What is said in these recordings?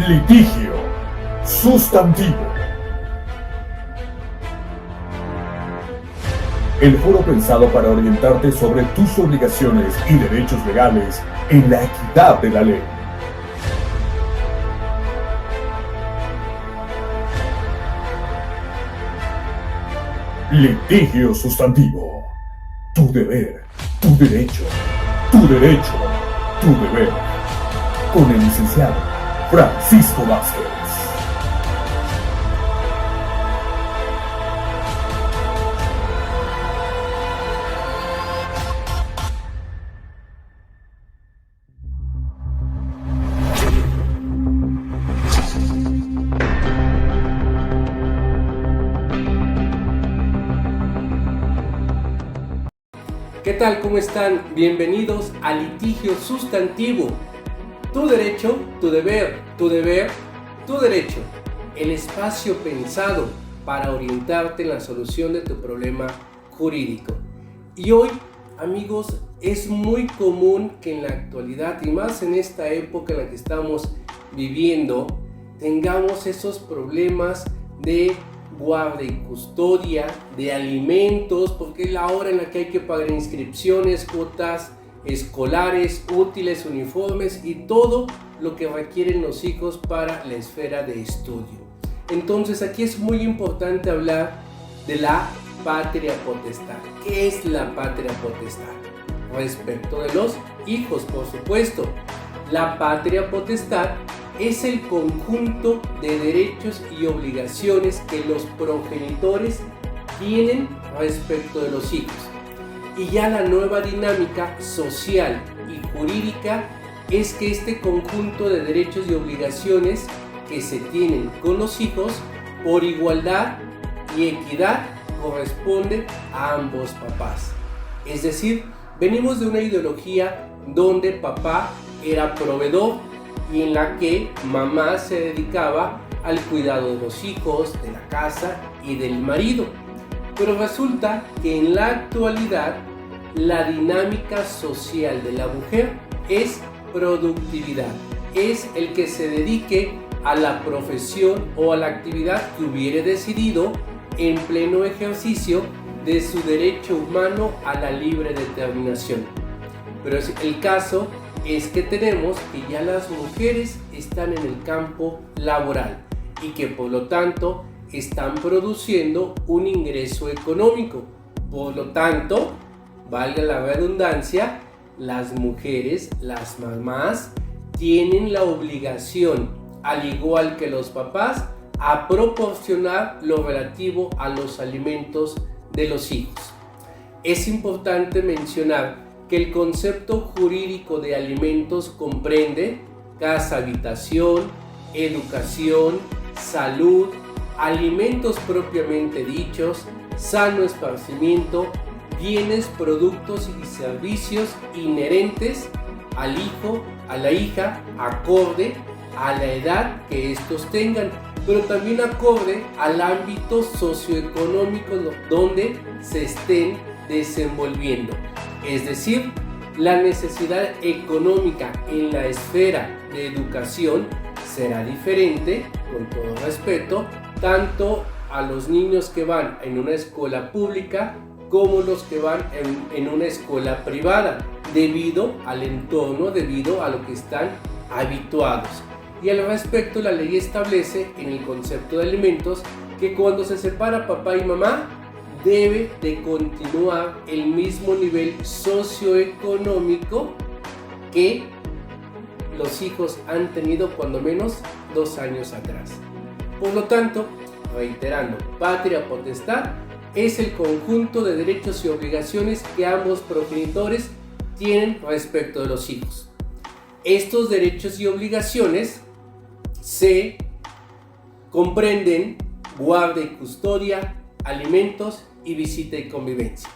Litigio sustantivo. El foro pensado para orientarte sobre tus obligaciones y derechos legales en la equidad de la ley. Litigio sustantivo. Tu deber, tu derecho, tu derecho, tu deber. Con el licenciado Francisco Vázquez. ¿Qué tal? ¿Cómo están? Bienvenidos a Litigio Sustantivo. Tu derecho, tu deber, tu deber, tu derecho. El espacio pensado para orientarte en la solución de tu problema jurídico. Y hoy, amigos, es muy común que en la actualidad, y más en esta época en la que estamos viviendo, tengamos esos problemas de guarda y custodia, de alimentos, porque es la hora en la que hay que pagar inscripciones, cuotas escolares, útiles, uniformes y todo lo que requieren los hijos para la esfera de estudio. Entonces aquí es muy importante hablar de la patria potestad. ¿Qué es la patria potestad? Respecto de los hijos, por supuesto. La patria potestad es el conjunto de derechos y obligaciones que los progenitores tienen respecto de los hijos. Y ya la nueva dinámica social y jurídica es que este conjunto de derechos y obligaciones que se tienen con los hijos por igualdad y equidad corresponde a ambos papás. Es decir, venimos de una ideología donde papá era proveedor y en la que mamá se dedicaba al cuidado de los hijos, de la casa y del marido. Pero resulta que en la actualidad la dinámica social de la mujer es productividad. Es el que se dedique a la profesión o a la actividad que hubiere decidido en pleno ejercicio de su derecho humano a la libre determinación. Pero el caso es que tenemos que ya las mujeres están en el campo laboral y que por lo tanto están produciendo un ingreso económico. Por lo tanto, valga la redundancia, las mujeres, las mamás, tienen la obligación, al igual que los papás, a proporcionar lo relativo a los alimentos de los hijos. Es importante mencionar que el concepto jurídico de alimentos comprende casa, habitación, educación, salud, alimentos propiamente dichos, sano esparcimiento, bienes, productos y servicios inherentes al hijo, a la hija, acorde a la edad que estos tengan, pero también acorde al ámbito socioeconómico donde se estén desenvolviendo. Es decir, la necesidad económica en la esfera de educación será diferente, con todo respeto, tanto a los niños que van en una escuela pública como los que van en una escuela privada, debido al entorno, debido a lo que están habituados. Y al respecto, la ley establece en el concepto de alimentos que cuando se separa papá y mamá, debe de continuar el mismo nivel socioeconómico que los hijos han tenido cuando menos 2 años atrás. Por lo tanto, reiterando, patria potestad es el conjunto de derechos y obligaciones que ambos progenitores tienen respecto de los hijos. Estos derechos y obligaciones se comprenden guarda y custodia, alimentos y visita y convivencia.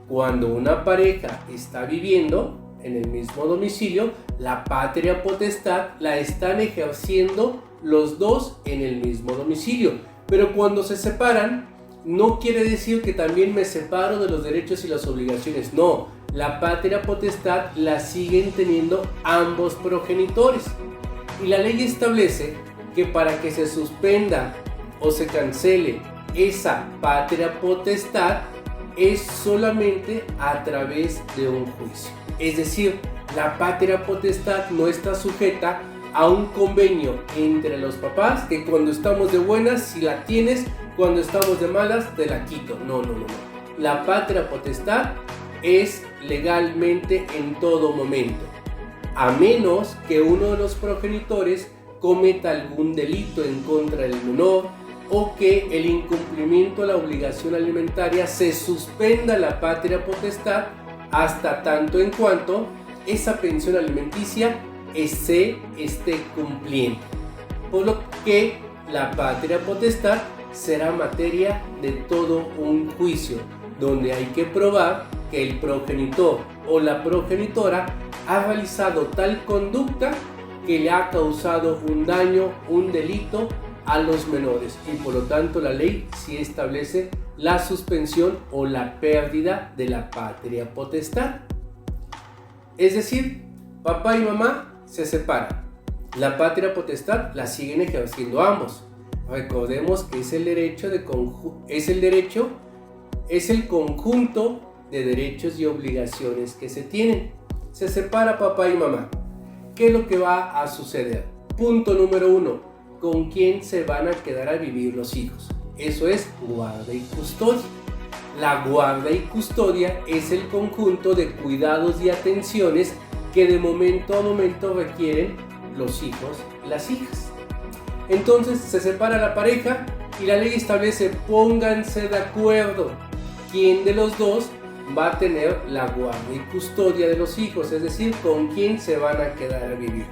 Cuando una pareja está viviendo en el mismo domicilio, la patria potestad la están ejerciendo los dos en el mismo domicilio. Pero cuando se separan, no quiere decir que también me separo de los derechos y las obligaciones. No, la patria potestad la siguen teniendo ambos progenitores. Y la ley establece que para que se suspenda o se cancele esa patria potestad es solamente a través de un juicio. Es decir, la patria potestad no está sujeta a un convenio entre los papás que cuando estamos de buenas si la tienes, cuando estamos de malas te la quito. No. La patria potestad es legalmente en todo momento, a menos que uno de los progenitores cometa algún delito en contra del menor o que el incumplimiento de la obligación alimentaria se suspenda la patria potestad hasta tanto en cuanto esa pensión alimenticia se esté cumpliendo. Por lo que la patria potestad será materia de todo un juicio, donde hay que probar que el progenitor o la progenitora ha realizado tal conducta que le ha causado un daño, un delito a los menores, y por lo tanto la ley sí establece la suspensión o la pérdida de la patria potestad. Es decir, papá y mamá se separan, la patria potestad la siguen ejerciendo ambos. Recordemos que es el conjunto de derechos y obligaciones que se tienen. Se separa papá y mamá. ¿Qué es lo que va a suceder? Punto número 1. ¿Con quién se van a quedar a vivir los hijos? Eso es guarda y custodia. La guarda y custodia es el conjunto de cuidados y atenciones que de momento a momento requieren los hijos y las hijas. Entonces se separa la pareja y la ley establece: pónganse de acuerdo quién de los dos va a tener la guarda y custodia de los hijos, es decir, con quién se van a quedar a vivir.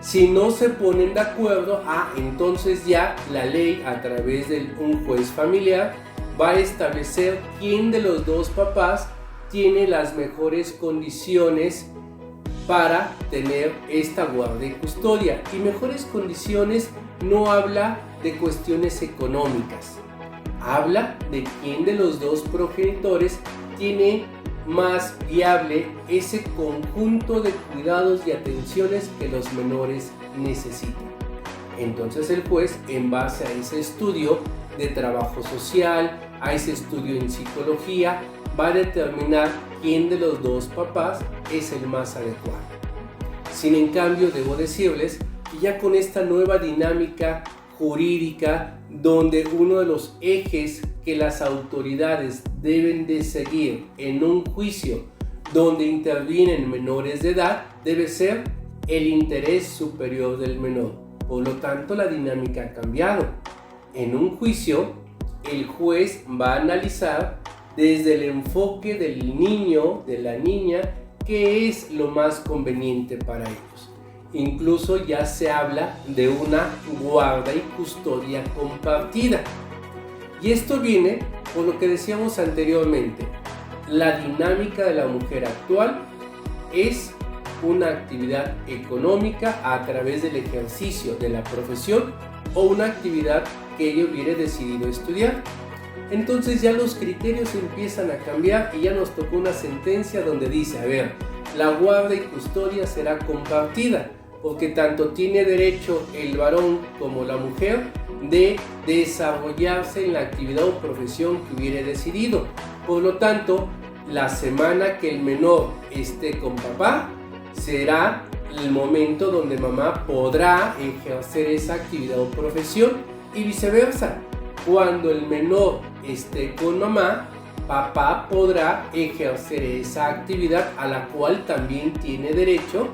Si no se ponen de acuerdo, entonces ya la ley a través de un juez familiar va a establecer quién de los dos papás tiene las mejores condiciones para tener esta guarda y custodia. Y mejores condiciones no habla de cuestiones económicas, habla de quién de los dos progenitores tiene más viable ese conjunto de cuidados y atenciones que los menores necesitan. Entonces el juez, en base a ese estudio de trabajo social, a ese estudio en psicología, va a determinar quién de los dos papás es el más adecuado. Sin en cambio, debo decirles que ya con esta nueva dinámica jurídica, donde uno de los ejes que las autoridades deben de seguir en un juicio donde intervienen menores de edad, debe ser el interés superior del menor. Por lo tanto, la dinámica ha cambiado. En un juicio, el juez va a analizar desde el enfoque del niño, de la niña, qué es lo más conveniente para ellos. Incluso ya se habla de una guarda y custodia compartida. Y esto viene por lo que decíamos anteriormente. La dinámica de la mujer actual es una actividad económica a través del ejercicio de la profesión o una actividad que ella hubiera decidido estudiar. Entonces ya los criterios empiezan a cambiar y ya nos tocó una sentencia donde dice, la guarda y custodia será compartida, porque tanto tiene derecho el varón como la mujer de desarrollarse en la actividad o profesión que hubiera decidido. Por lo tanto, la semana que el menor esté con papá será el momento donde mamá podrá ejercer esa actividad o profesión, y viceversa. Cuando el menor esté con mamá, papá podrá ejercer esa actividad a la cual también tiene derecho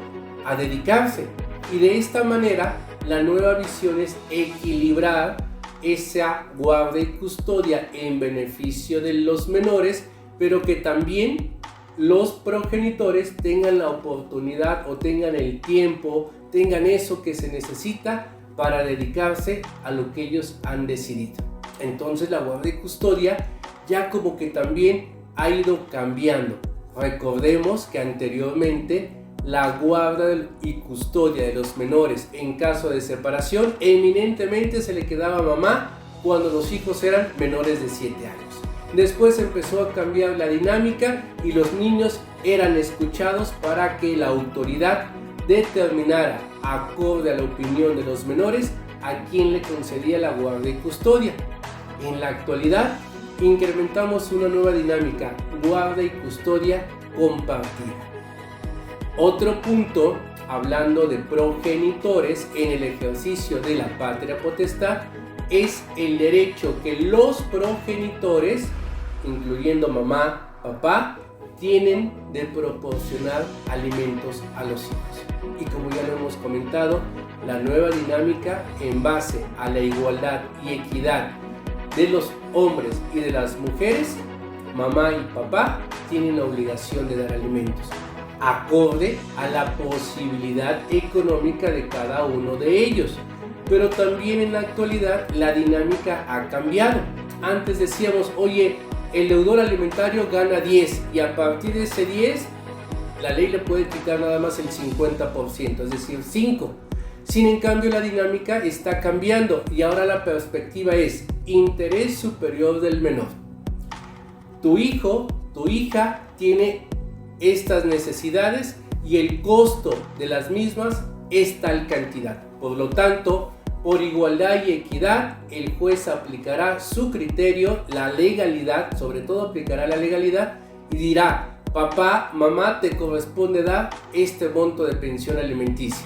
a dedicarse. Y de esta manera, la nueva visión es equilibrar esa guarda y custodia en beneficio de los menores, pero que también los progenitores tengan la oportunidad o tengan el tiempo, tengan eso que se necesita para dedicarse a lo que ellos han decidido. Entonces la guarda y custodia ya como que también ha ido cambiando. Recordemos que anteriormente la guarda y custodia de los menores en caso de separación eminentemente se le quedaba a mamá cuando los hijos eran menores de 7 años. Después empezó a cambiar la dinámica y los niños eran escuchados para que la autoridad determinara acorde a la opinión de los menores, a quien le concedía la guardia y custodia. En la actualidad, incrementamos una nueva dinámica, guardia y custodia compartida. Otro punto, hablando de progenitores en el ejercicio de la patria potestad, es el derecho que los progenitores, incluyendo mamá, papá, tienen de proporcionar alimentos a los hijos. Y como ya lo hemos comentado, la nueva dinámica en base a la igualdad y equidad de los hombres y de las mujeres, mamá y papá tienen la obligación de dar alimentos, acorde a la posibilidad económica de cada uno de ellos. Pero también en la actualidad la dinámica ha cambiado. Antes decíamos, oye, el deudor alimentario gana 10 y a partir de ese 10 la ley le puede quitar nada más el 50%, es decir, 5. Sin en cambio la dinámica está cambiando y ahora la perspectiva es interés superior del menor. Tu hijo, tu hija tiene estas necesidades y el costo de las mismas es tal cantidad. Por lo tanto, por igualdad y equidad, el juez aplicará su criterio, la legalidad, sobre todo aplicará la legalidad y dirá, papá, mamá, te corresponde dar este monto de pensión alimenticia.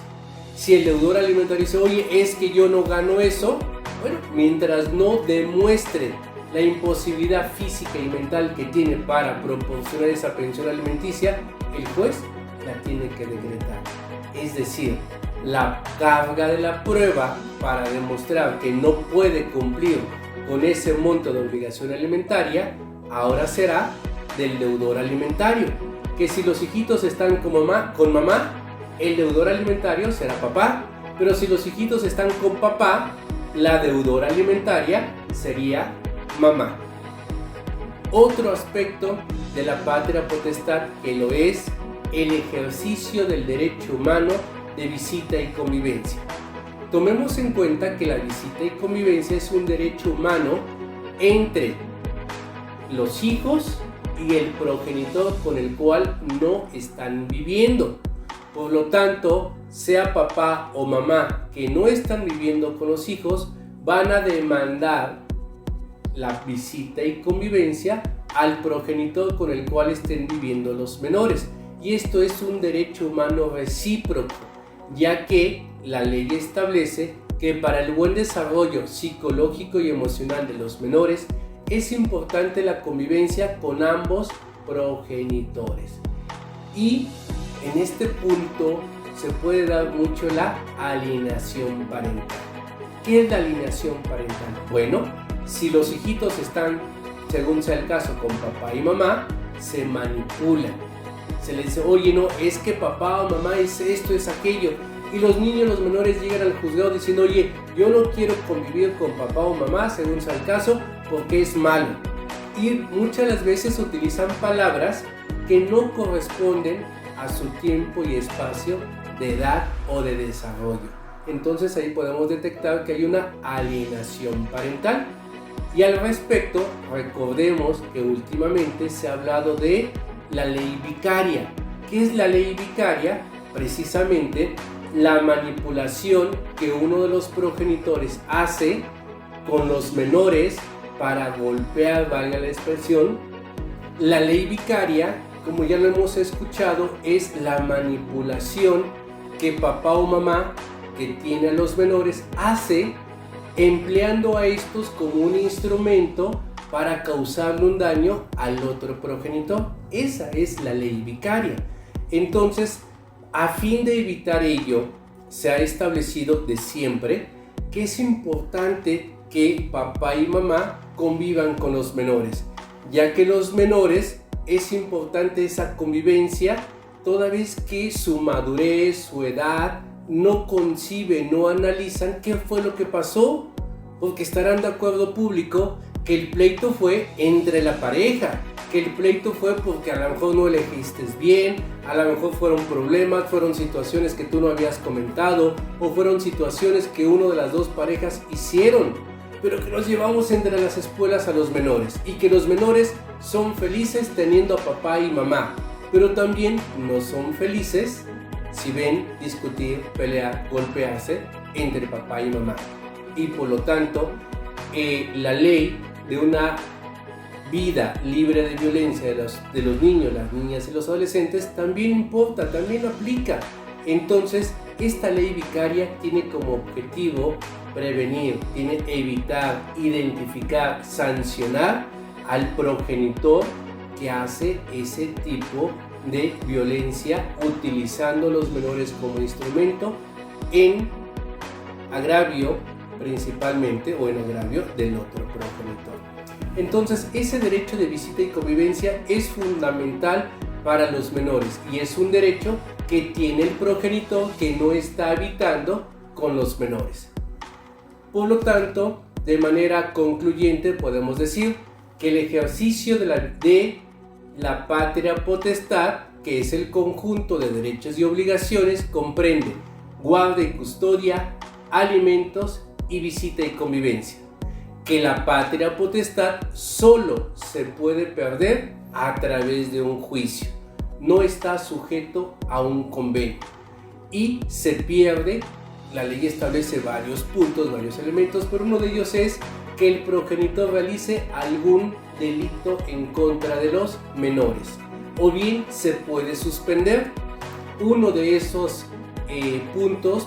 Si el deudor alimentario dice, oye, es que yo no gano eso, bueno, mientras no demuestre la imposibilidad física y mental que tiene para proporcionar esa pensión alimenticia, el juez la tiene que decretar. Es decir, la carga de la prueba para demostrar que no puede cumplir con ese monto de obligación alimentaria, ahora será del deudor alimentario. Que si los hijitos están con mamá, el deudor alimentario será papá, pero si los hijitos están con papá, la deudora alimentaria sería mamá. Otro aspecto de la patria potestad que lo es el ejercicio del derecho humano de visita y convivencia. Tomemos en cuenta que la visita y convivencia es un derecho humano entre los hijos y el progenitor con el cual no están viviendo. Por lo tanto, sea papá o mamá que no están viviendo con los hijos, van a demandar la visita y convivencia al progenitor con el cual estén viviendo los menores. Y esto es un derecho humano recíproco, ya que la ley establece que para el buen desarrollo psicológico y emocional de los menores es importante la convivencia con ambos progenitores. Y en este punto se puede dar mucho la alienación parental. ¿Qué es la alienación parental? Bueno, si los hijitos están, según sea el caso, con papá y mamá, se manipulan. Se les dice, oye, no, es que papá o mamá es esto, es aquello. Y los niños, los menores llegan al juzgado diciendo, oye, yo no quiero convivir con papá o mamá, según sea el caso, porque es malo. Y muchas de las veces utilizan palabras que no corresponden a su tiempo y espacio de edad o de desarrollo. Entonces ahí podemos detectar que hay una alienación parental. Y al respecto, recordemos que últimamente se ha hablado de la ley vicaria. ¿Qué es la ley vicaria? Precisamente la manipulación que uno de los progenitores hace con los menores para golpear, valga la expresión. La ley vicaria, como ya lo hemos escuchado, es la manipulación que papá o mamá que tiene a los menores hace empleando a estos como un instrumento para causarle un daño al otro progenitor. Esa es la ley vicaria. Entonces, a fin de evitar ello, se ha establecido de siempre que es importante que papá y mamá convivan con los menores, ya que los menores es importante esa convivencia toda vez que su madurez, su edad, no conciben, no analizan qué fue lo que pasó, porque estarán de acuerdo público que el pleito fue entre la pareja, que el pleito fue porque a lo mejor no elegiste bien, a lo mejor fueron problemas, fueron situaciones que tú no habías comentado, o fueron situaciones que uno de las dos parejas hicieron, pero que nos llevamos entre las espuelas a los menores, y que los menores son felices teniendo a papá y mamá, pero también no son felices si ven discutir, pelear, golpearse entre papá y mamá. Y por lo tanto, la ley de una vida libre de violencia de los niños, las niñas y los adolescentes también importa, también aplica. Entonces, esta ley vicaria tiene como objetivo prevenir, tiene evitar, identificar, sancionar al progenitor que hace ese tipo de violencia utilizando los menores como instrumento en agravio principalmente o en agravio del otro progenitor. Entonces, ese derecho de visita y convivencia es fundamental para los menores y es un derecho que tiene el progenitor que no está habitando con los menores. Por lo tanto, de manera concluyente podemos decir que el ejercicio de la patria potestad, que es el conjunto de derechos y obligaciones, comprende guarda y custodia, alimentos y visita y convivencia. Que la patria potestad solo se puede perder a través de un juicio, no está sujeto a un convenio y se pierde. La ley establece varios puntos, varios elementos, pero uno de ellos es que el progenitor realice algún delito en contra de los menores, o bien se puede suspender. Uno de esos puntos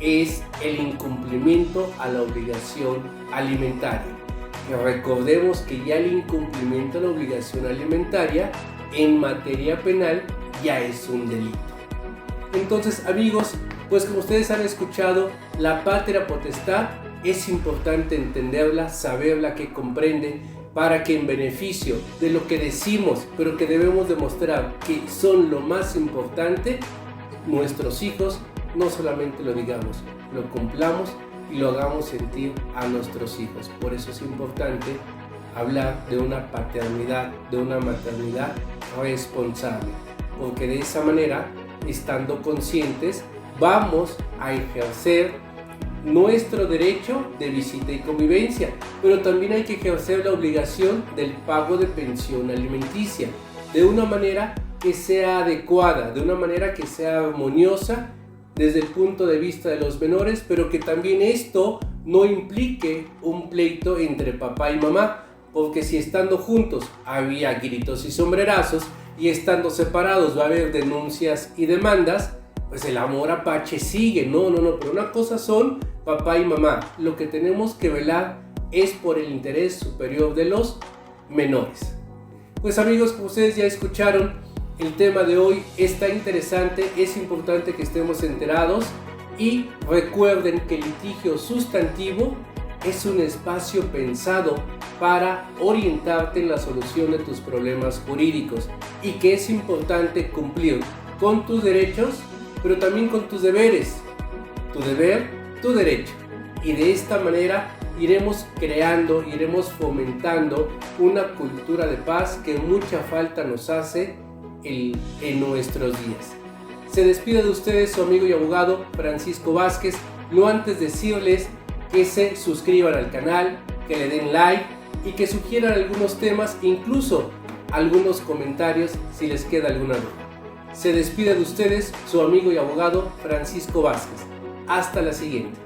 es el incumplimiento a la obligación alimentaria. Que recordemos que ya el incumplimiento a la obligación alimentaria en materia penal ya es un delito. Entonces, amigos, pues como ustedes han escuchado, la patria potestad es importante entenderla, saberla, que comprende, para que en beneficio de lo que decimos, pero que debemos demostrar que son lo más importante, nuestros hijos no solamente lo digamos, lo cumplamos y lo hagamos sentir a nuestros hijos. Por eso es importante hablar de una paternidad, de una maternidad responsable, porque de esa manera, estando conscientes, vamos a ejercer nuestro derecho de visita y convivencia, pero también hay que ejercer la obligación del pago de pensión alimenticia de una manera que sea adecuada, de una manera que sea armoniosa desde el punto de vista de los menores, pero que también esto no implique un pleito entre papá y mamá, porque si estando juntos había gritos y sombrerazos y estando separados va a haber denuncias y demandas, pues el amor apache sigue. No, pero una cosa son papá y mamá. Lo que tenemos que velar es por el interés superior de los menores. Pues amigos, como ustedes ya escucharon, el tema de hoy está interesante, es importante que estemos enterados y recuerden que el litigio sustantivo es un espacio pensado para orientarte en la solución de tus problemas jurídicos y que es importante cumplir con tus derechos, pero también con tus deberes. Tu deber, tu derecho. Y de esta manera iremos creando, iremos fomentando una cultura de paz que mucha falta nos hace en nuestros días. Se despide de ustedes su amigo y abogado Francisco Vázquez, no antes decirles que se suscriban al canal, que le den like y que sugieran algunos temas, incluso algunos comentarios si les queda alguna duda. Se despide de ustedes su amigo y abogado Francisco Vázquez. Hasta la siguiente.